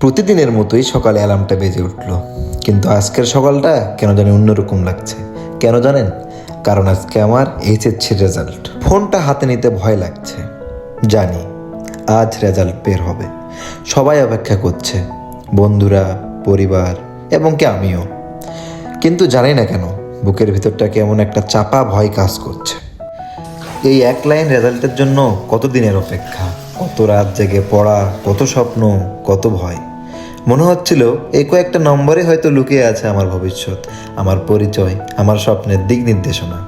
প্রতিদিনের মতোই সকালে অ্যালার্মটা বেজে উঠল, কিন্তু আজকের সকালটা কেন জানি অন্যরকম লাগছে। কেন জানেন? কারণ আজকে আমার এইচএসসির রেজাল্ট। ফোনটা হাতে নিতে ভয় লাগছে, জানি আজ রেজাল্ট বের হবে। সবাই অপেক্ষা করছে, বন্ধুরা, পরিবার এবং কি আমিও। কিন্তু জানি না কেন বুকের ভিতরটা কেমন একটা চাপা ভয় কাজ করছে। এই এক লাইন রেজাল্টের জন্য কত দিনের অপেক্ষা, কত রাত জেগে পড়া, কত স্বপ্ন, কত ভয়। মনে হচ্ছিল এই কয়েকটা নম্বরে হয়তো লুকিয়ে আছে আমার ভবিষ্যৎ, আমার পরিচয়, আমার স্বপ্নের দিক নির্দেশনা।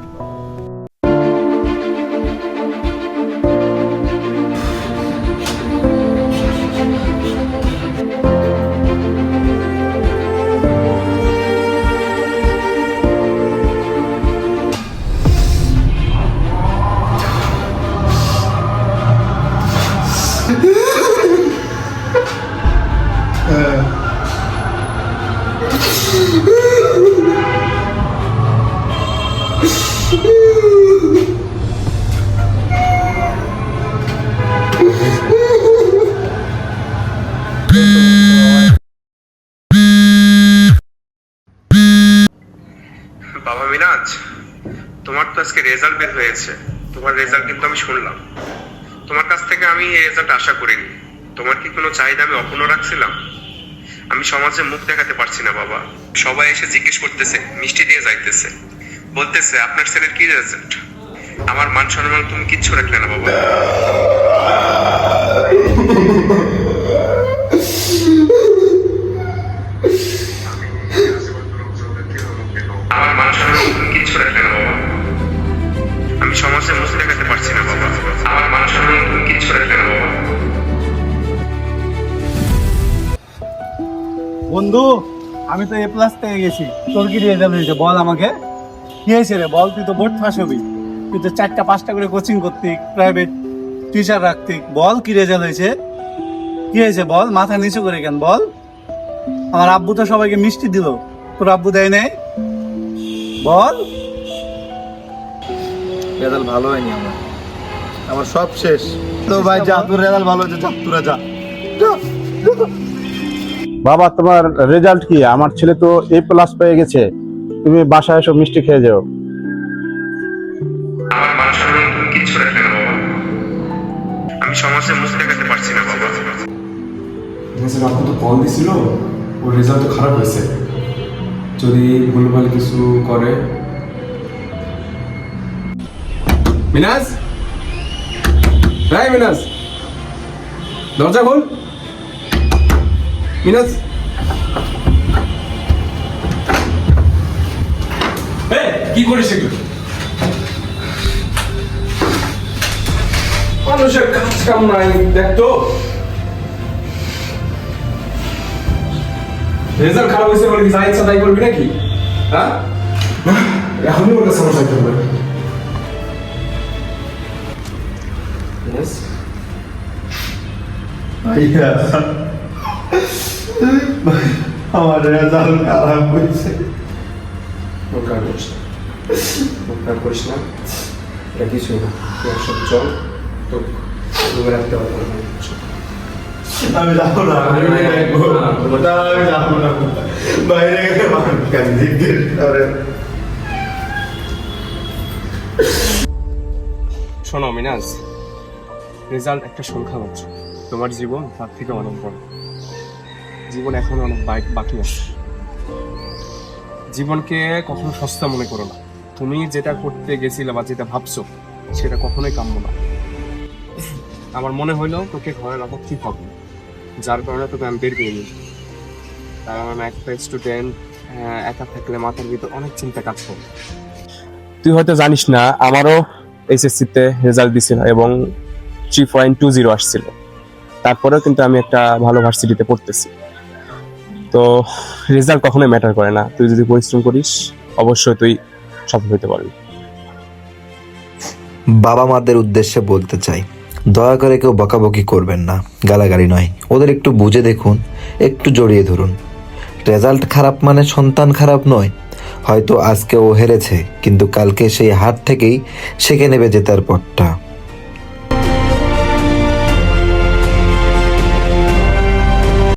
বাবা মিনাজ, তোমার তো আজকে রেজাল্ট বের হয়েছে। তোমার রেজাল্ট কিন্তু আমি শুনলাম। তোমার কাছ থেকে আমি এই রেজাল্ট আশা করিনি। তোমার কি কোনো চাহিদা আমি অপূর্ণ রাখছিলাম? আমি সমাজে মুখ দেখাতে পারছি না বাবা। সবাই এসে জিজ্ঞেস করতেছে, মিষ্টি দিয়ে যাইতেছে, বলতেছে আপনার ছেলের কি রেজাল্ট। আমার মান সম্মান তুমি কিচ্ছু রাখলে না বাবা। আমার মান সম্মান তুমি কিচ্ছু রাখলে না বাবা। আমি সমাজে মুখ দেখাতে পারছি না বাবা। আমার মান সম্মান তুমি কিচ্ছু রাখলে না বাবা। বন্ধু, আমি তো এ প্লাস পেয়ে গেছি। তোর কি রেজাল্ট হয়েছে বল আমাকে। কি হয়েছে রে বল? তুই তো বোর্ড পাস হবি, তুই তো 4টা-5টা করে কোচিং করতি, প্রাইভেট টিচার রাখতি। বল কি রেজাল্ট হয়েছে, কি হয়েছে বল? মাথা নিচু করে কেন বল? আমার আব্বু তো সবাইকে মিষ্টি দিল, তোর আব্বু দেয় নাই? বল। রেজাল্ট ভালো হয়নি আমার সব শেষ। তো ভাই যা, তোর রেজাল্ট ভালো হয়েছে, যা তোরা যা। বাবা, তোমার রেজাল্ট কি? আমার ছেলে তো এ প্লাস পেয়ে গেছে। তুমি বাসায় এসো, মিষ্টি খেয়ে যাও। আমার মান সম্মান তুমি কিচ্ছু রাখলে না বাবা। আমি সমাজে মুখ দেখাতে পারছি না বাবা। আপু তো কল দিছিল, ওর রেজাল্ট তো খারাপ হয়েছে। যদি ভুলভাল কিছু করে। মিনাজ, হ্যাঁ মিনাজ, দরজা খোল। মিনাজ, কি করিস এগুলো? মানুষের কাজ কাম নাই, দেখ তো রেজাল্ট খারাপ হয়েছে বলে কি যা ইচ্ছা তাই করবি নাকি? হ্যাঁ, এখনই ওর কাছে সমস্যা করবে। আমার রেজাল্ট খারাপ হয়েছে। করিস না, এটা কিছুই না। তুই একসাথে চল, তো রুমে রাখতে হবে। আমি যাবো না, আমি যাবো না। বাইরে গেলে মানুষ কেন জিজ্ঞেস করে? শোনো মিনাজ, রেজাল্ট একটা সংখ্যা মাত্র। তোমার জীবন তার থেকে অনেক বড়। জীবন এখন অনেক বাকি আছে। জীবনকে কখনো সস্তা মনে করো না। তুমি যেটা করতে গেছিলে বা যেটা ভাবছো সেটা কখনোই কাম্য না। আমার মনে হইলো তোকে ঘরে রাখা ঠিক হবে, যার কারণে তোকে আমি বের করে নিই। কারণ একটা স্টুডেন্ট একা থাকলে মাথার ভিতর অনেক চিন্তা কাজ করে। তুই হয়তো জানিস না, আমারও এইচএসসিতে রেজাল্ট দিছিল এবং 3.20 আসছিল। তারপরেও কিন্তু আমি একটা ভালো ভার্সিটিতে পড়তেছি। তো রেজাল্ট কখনোই ম্যাটার করে না। তুই যদি পরিশ্রম করিস অবশ্যই তুই সফল হতে পারবি। বাবা মাদের উদ্দেশ্যে বলতে চাই, দয়া করে কেউ বকাবকি করবেন না, গালাগালি নয়। ওদের একটু বুঝে দেখুন, একটু জড়িয়ে ধরুন। রেজাল্ট খারাপ মানে সন্তান খারাপ নয়। হয়তো আজকে ও হেরেছে, কিন্তু কালকে সেই হার থেকেই শিখে নেবে জেতার পথটা।